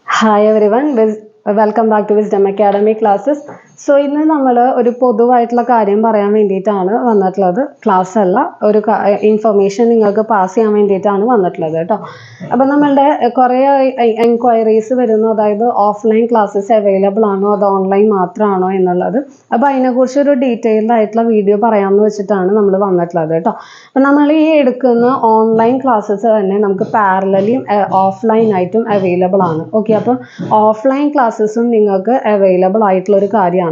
Hi everyone, welcome back to Wisdom Academy classes. So ഇന്ന് നമ്മൾ ഒരു പൊതുവായിട്ടുള്ള കാര്യം പറയാൻ വേണ്ടിയിട്ടാണ് വന്നിട്ടുള്ളത്. ക്ലാസ് അല്ല, ഒരു ഇൻഫർമേഷൻ നിങ്ങൾക്ക് പാസ് ചെയ്യാൻ വേണ്ടിയിട്ടാണ് വന്നിട്ടുള്ളത് കേട്ടോ. അപ്പോൾ നമ്മളുടെ കുറേ എൻക്വയറീസ് വരുന്നു, അതായത് ഓഫ്ലൈൻ ക്ലാസ്സസ് അവൈലബിൾ ആണോ അതോ ഓൺലൈൻ മാത്രമാണോ എന്നുള്ളത്. അപ്പോൾ അതിനെക്കുറിച്ച് ഒരു ഡീറ്റെയിൽഡ് ആയിട്ടുള്ള വീഡിയോ പറയാമെന്ന് വെച്ചിട്ടാണ് നമ്മൾ വന്നിട്ടുള്ളത് കേട്ടോ. അപ്പോൾ നമ്മൾ ഈ എടുക്കുന്ന ഓൺലൈൻ ക്ലാസ്സസ് തന്നെ നമുക്ക് പാരലലിയും ഓഫ്ലൈൻ ആയിട്ടും അവൈലബിൾ ആണ്. ഓക്കെ, അപ്പോൾ ഓഫ്ലൈൻ ക്ലാസ്സസും നിങ്ങൾക്ക് അവൈലബിൾ ആയിട്ടുള്ള ഒരു കാര്യമാണ്.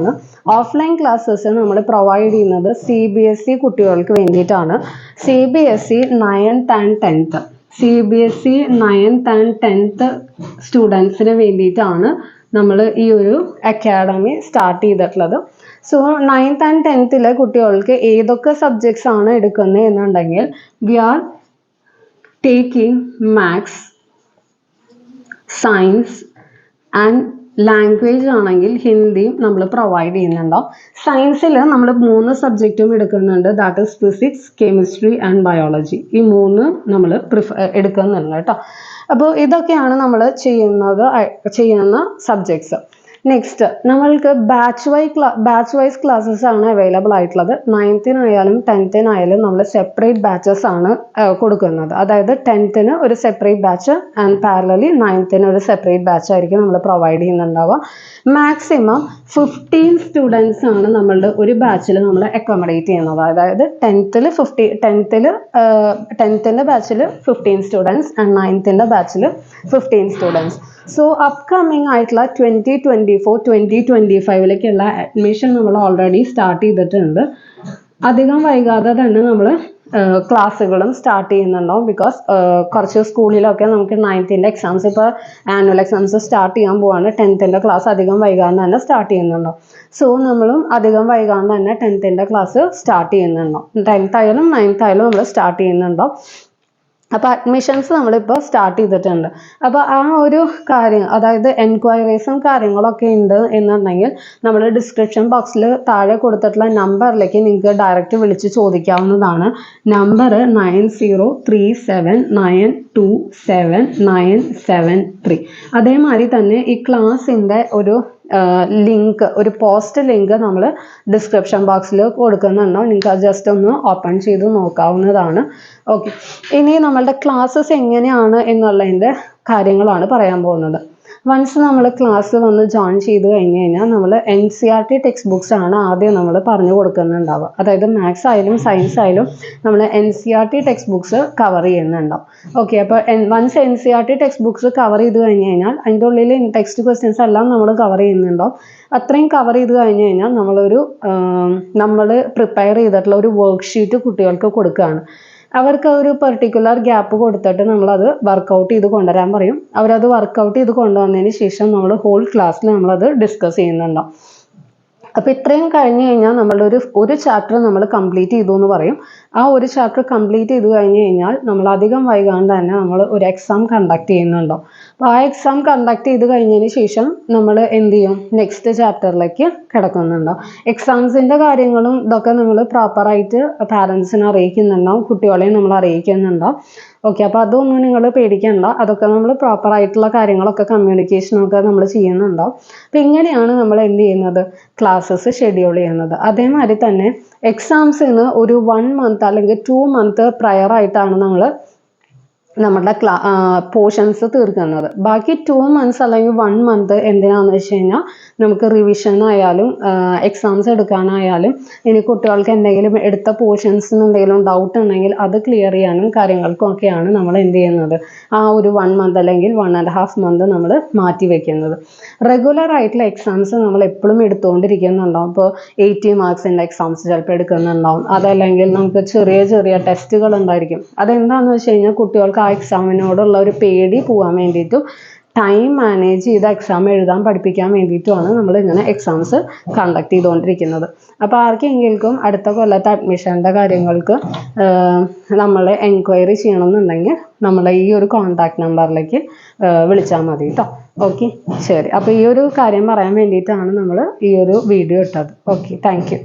ഓഫ്ലൈൻ ക്ലാസ്സസ് നമ്മൾ പ്രൊവൈഡ് ചെയ്യുന്നത് CBSE കുട്ടികൾക്ക് വേണ്ടിയിട്ടാണ്. CBSE 9th and 10th CBSE 9th and 10th സ്റ്റുഡൻസിന് വേണ്ടിയിട്ടാണ് നമ്മൾ ഈ ഒരു അക്കാഡമി സ്റ്റാർട്ട് ചെയ്തിട്ടുള്ളത്. സോ 9th and 10th കുട്ടികൾക്ക് ഏതൊക്കെ സബ്ജക്ട്സ് ആണ് എടുക്കുന്നത് എന്നുണ്ടെങ്കിൽ, we are taking maths, science and language ആണെങ്കിൽ ഹിന്ദിയും നമ്മൾ പ്രൊവൈഡ് ചെയ്യുന്നുണ്ടാവും. സയൻസിൽ നമ്മൾ 3 സബ്ജക്റ്റും എടുക്കുന്നുണ്ട്, that is physics, chemistry and biology. ഈ 3 നമ്മൾ എടുക്കുന്നുണ്ട് കേട്ടോ. അപ്പോൾ ഇതൊക്കെയാണ് നമ്മൾ ചെയ്യുന്ന സബ്ജക്ട്സ്. നെക്സ്റ്റ് നമ്മൾക്ക് ബാച്ച് വൈസ് ക്ലാസ്സസ് ആണ് അവൈലബിൾ ആയിട്ടുള്ളത്. 9th-നായാലും 10th-നായാലും നമ്മൾ സെപ്പറേറ്റ് ബാച്ചസ് ആണ് കൊടുക്കുന്നത്. അതായത് 10th-ന് ഒരു സെപ്പറേറ്റ് ബാച്ച് ആൻഡ് പാരലലി 9th-ന് ഒരു സെപ്പറേറ്റ് ബാച്ച് ആയിരിക്കും നമ്മൾ പ്രൊവൈഡ് ചെയ്യുന്നുണ്ടാവുക. മാക്സിമം 15 സ്റ്റുഡൻസ് ആണ് നമ്മളുടെ ഒരു ബാച്ചിൽ നമ്മൾ അക്കോമഡേറ്റ് ചെയ്യുന്നത്. അതായത് 10th-ന്റെ ബാച്ചിൽ 15 സ്റ്റുഡൻസ് ആൻഡ് 9th-ന്റെ ബാച്ചിൽ 15 സ്റ്റുഡൻസ്. സോ അപ്കമ്മിങ് ആയിട്ടുള്ള 2024-2025 അഡ്മിഷൻ നമ്മൾ ഓൾറെഡി സ്റ്റാർട്ട് ചെയ്തിട്ടുണ്ട്. അധികം വൈകാതെ തന്നെ നമ്മൾ ക്ലാസ്സുകളും സ്റ്റാർട്ട് ചെയ്യുന്നുണ്ടാവും. ബിക്കോസ് കുറച്ച് സ്കൂളിലൊക്കെ നമുക്ക് 9th-ന്റെ എക്സാംസ്, ഇപ്പോൾ ആനുവൽ എക്സാംസ് സ്റ്റാർട്ട് ചെയ്യാൻ പോവാണ്. 10th-ന്റെ ക്ലാസ് അധികം വൈകാതെ തന്നെ സ്റ്റാർട്ട് ചെയ്യുന്നുണ്ടാവും. സോ നമ്മളും അധികം വൈകാതെ തന്നെ 10th-ന്റെ ക്ലാസ് സ്റ്റാർട്ട് ചെയ്യുന്നുണ്ടാവും. 10th ആയാലും 9th ആയാലും നമ്മൾ സ്റ്റാർട്ട് ചെയ്യുന്നുണ്ടാവും. അപ്പോൾ അഡ്മിഷൻസ് നമ്മളിപ്പോൾ സ്റ്റാർട്ട് ചെയ്തിട്ടുണ്ട്. അപ്പോൾ ആ ഒരു കാര്യം, അതായത് എൻക്വയറീസും കാര്യങ്ങളൊക്കെ ഉണ്ട് എന്നുണ്ടെങ്കിൽ നമ്മൾ ഡിസ്ക്രിപ്ഷൻ ബോക്സിൽ താഴെ കൊടുത്തിട്ടുള്ള നമ്പറിലേക്ക് നിങ്ങൾക്ക് ഡയറക്റ്റ് വിളിച്ച് ചോദിക്കാവുന്നതാണ്. നമ്പർ 9037927973. അതേമാതിരി തന്നെ ഈ ക്ലാസ്സിൻ്റെ ഒരു ലിങ്ക്, ഒരു പോസ്റ്റ് ലിങ്ക് നമ്മൾ ഡിസ്ക്രിപ്ഷൻ ബോക്സിൽ കൊടുക്കുന്നുണ്ടോ, നിങ്ങൾക്ക് അത് ജസ്റ്റ് ഒന്ന് ഓപ്പൺ ചെയ്ത് നോക്കാവുന്നതാണ്. ഓക്കെ, ഇനി നമ്മളുടെ ക്ലാസ്സസ് എങ്ങനെയാണ് എന്നുള്ളതിൻ്റെ കാര്യങ്ങളാണ് പറയാൻ പോകുന്നത്. വൺസ് നമ്മൾ ക്ലാസ് വന്ന് ജോയിൻ ചെയ്ത് കഴിഞ്ഞ് കഴിഞ്ഞാൽ നമ്മൾ NCERT ടെക്സ്റ്റ് ബുക്സ് ആണ് ആദ്യം നമ്മൾ പറഞ്ഞു കൊടുക്കുന്നുണ്ടാവുക. അതായത് മാത്സ് ആയാലും സയൻസ് ആയാലും നമ്മൾ NCERT ടെക്സ്റ്റ് ബുക്സ് കവർ ചെയ്യുന്നുണ്ടാവും. ഓക്കെ, അപ്പോൾ once NCERT text books cover ചെയ്ത് കഴിഞ്ഞ് കഴിഞ്ഞാൽ അതിൻ്റെ ഉള്ളിൽ ടെക്സ്റ്റ് ക്വസ്റ്റ്യൻസ് എല്ലാം നമ്മൾ കവർ ചെയ്യുന്നുണ്ടാവും. അത്രയും കവർ ചെയ്ത് കഴിഞ്ഞ് കഴിഞ്ഞാൽ നമ്മൾ പ്രിപ്പയർ ചെയ്തിട്ടുള്ള ഒരു വർക്ക്ഷീറ്റ് കുട്ടികൾക്ക് കൊടുക്കുകയാണ്. അവർക്ക് ഒരു പെർട്ടിക്കുലർ ഗ്യാപ്പ് കൊടുത്തിട്ട് നമ്മളത് വർക്കൗട്ട് ചെയ്ത് കൊണ്ടുവരാൻ പറയും. അവരത് വർക്കൗട്ട് ചെയ്ത് കൊണ്ടുവന്നതിന് ശേഷം നമ്മൾ ഹോൾ ക്ലാസ്സിൽ നമ്മളത് ഡിസ്കസ് ചെയ്യുന്നുണ്ടാവും. അപ്പോൾ ഇത്രയും കഴിഞ്ഞ് കഴിഞ്ഞാൽ ഒരു ചാപ്റ്റർ നമ്മൾ കംപ്ലീറ്റ് ചെയ്തു എന്ന് പറയും. ആ ഒരു ചാപ്റ്റർ കംപ്ലീറ്റ് ചെയ്ത് കഴിഞ്ഞ് കഴിഞ്ഞാൽ നമ്മൾ അധികം വൈകാണ്ട് തന്നെ നമ്മൾ ഒരു എക്സാം കണ്ടക്ട് ചെയ്യുന്നുണ്ടാവും. അപ്പോൾ ആ എക്സാം കണ്ടക്ട് ചെയ്ത് കഴിഞ്ഞതിന് ശേഷം നമ്മൾ എന്ത് ചെയ്യും, നെക്സ്റ്റ് ചാപ്റ്ററിലേക്ക് കിടക്കുന്നുണ്ടാവും. എക്സാംസിൻ്റെ കാര്യങ്ങളും ഇതൊക്കെ നമ്മൾ പ്രോപ്പറായിട്ട് പാരൻസിനെ അറിയിക്കുന്നുണ്ടാവും, കുട്ടികളെയും നമ്മൾ അറിയിക്കുന്നുണ്ടാവും. ഓക്കെ, അപ്പോൾ അതൊന്നും നിങ്ങൾ പേടിക്കണ്ട. അതൊക്കെ നമ്മൾ പ്രോപ്പറായിട്ടുള്ള കാര്യങ്ങളൊക്കെ കമ്മ്യൂണിക്കേഷനൊക്കെ നമ്മൾ ചെയ്യുന്നുണ്ടാവും. അപ്പോൾ ഇങ്ങനെയാണ് നമ്മൾ എന്ത് ചെയ്യുന്നത്, ക്ലാസ്സസ് ഷെഡ്യൂൾ ചെയ്യുന്നത്. അതേമാതിരി തന്നെ എക്സാംസിന് ഒരു 1 month അല്ലെങ്കിൽ 2 month പ്രയർ ആയിട്ടാണ് നമ്മുടെ പോർഷൻസ് തീർക്കുന്നത്. ബാക്കി 2 months അല്ലെങ്കിൽ 1 month എന്തിനാണെന്ന് വെച്ച് കഴിഞ്ഞാൽ നമുക്ക് റിവിഷൻ ആയാലും എക്സാംസ് എടുക്കാനായാലും ഇനി കുട്ടികൾക്ക് എന്തെങ്കിലും എടുത്ത പോർഷൻസിന് എന്തെങ്കിലും ഡൗട്ട് ഉണ്ടെങ്കിൽ അത് ക്ലിയർ ചെയ്യാനും കാര്യങ്ങൾക്കും ഒക്കെയാണ് നമ്മൾ എന്ത് ചെയ്യുന്നത്, ആ ഒരു 1 month അല്ലെങ്കിൽ 1.5 month നമ്മൾ മാറ്റി വെക്കുന്നത്. റെഗുലർ ആയിട്ടുള്ള എക്സാംസ് നമ്മൾ എപ്പോഴും എടുത്തുകൊണ്ടിരിക്കുന്നുണ്ടാവും. ഇപ്പോൾ 80 marksൻ്റെ എക്സാംസ് ചിലപ്പോൾ എടുക്കുന്നുണ്ടാവും. അതല്ലെങ്കിൽ നമുക്ക് ചെറിയ ചെറിയ ടെസ്റ്റുകൾ ഉണ്ടായിരിക്കും. അതെന്താണെന്ന് വെച്ച് കഴിഞ്ഞാൽ കുട്ടികൾക്ക് ആ എക്സാമിനോടുള്ള ഒരു പേടി പോകാൻ വേണ്ടിയിട്ടും ടൈം മാനേജ് ചെയ്ത് എക്സാം എഴുതാൻ പഠിപ്പിക്കാൻ വേണ്ടിയിട്ടുമാണ് നമ്മൾ ഇങ്ങനെ എക്സാംസ് കണ്ടക്ട് ചെയ്തുകൊണ്ടിരിക്കുന്നത്. അപ്പോൾ ആർക്കെങ്കിലും അടുത്ത കൊല്ലത്തെ അഡ്മിഷൻ്റെ കാര്യങ്ങൾക്ക് നമ്മൾ എൻക്വയറി ചെയ്യണമെന്നുണ്ടെങ്കിൽ നമ്മളെ ഈ ഒരു കോൺടാക്ട് നമ്പറിലേക്ക് വിളിച്ചാൽ മതി കേട്ടോ. ഓക്കെ, ശരി. അപ്പോൾ ഈ ഒരു കാര്യം പറയാൻ വേണ്ടിയിട്ടാണ് നമ്മൾ ഈ ഒരു വീഡിയോ ഇട്ടത്. Okay, thank you.